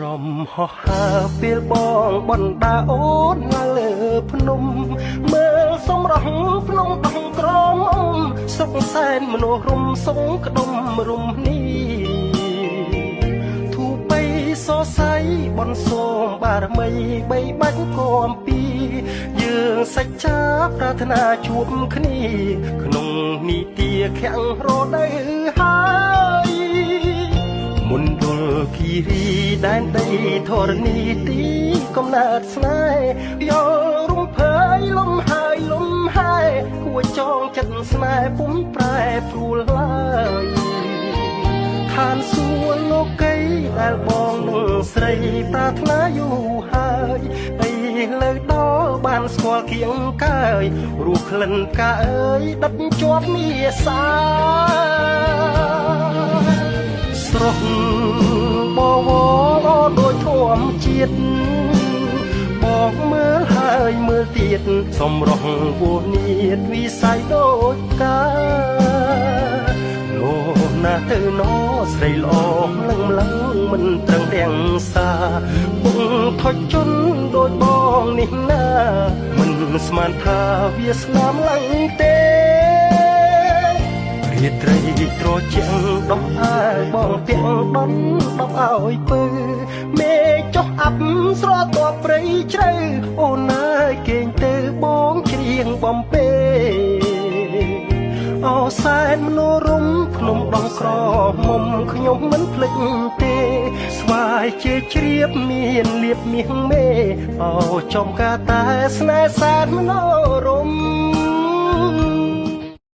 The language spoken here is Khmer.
រំហោះហើរពេលបងបណ្ដាអូនឡើងលើភ្នំមើលសម្រស់ភ្នំដងក្រមសុខសែនមនុស្សរំសងក្ដុំរំនេះធូបីសរសៃបនសូមបារមីបីបាច់គំពីយើងសច្ចាប្រាថ្នាជួបគ្នាក្នុងនីតិខាំងរដូវហើយមុនដុលគិរីដែនដីធរណីទីកំណើតស្នេហ៍យករំភើយលំហើយលំហើយគួចចងចិត្តស្នេហ៍ពុំប្រែព្រួលឡើយឋានសួគ៌លោកីដែលបងនឹងស្រីប្រាថ្នាយូរហើយអីលើដល់បានស្គាល់គៀងកើយរស់ក្លិនផ្កាអើយដិតជាប់មាសាស្រស់បវរដូចធម្មជាតិបងមើលហើយមើលទៀតសម្រស់ពូនីតវិស័យដូចកាលោកណាទៅណោស្រីល្អលឹងលឹងមិនត្រឹងទាំងសាពុកថុចជន់ដូចបងនេះណាមិនស្មានថាវាស្នាមឡើងទេរាត្រីត្រជាក់ដោះអាយបងពាក់ដុនដប់ឲ្យពើមេចុះអាប់ស្រទាប់ព្រៃជ្រៅអូនអើយគេងទៅបងច្រៀងបំពេអោសែនមនោរម្យភ្នំដងក្រមុំខ្ញុំមិនភ្លេចទេស្វាយជាជ្រាបមានលៀបមាសមេអោចំកាតែស្នេហ៍សែនមនោរម្យ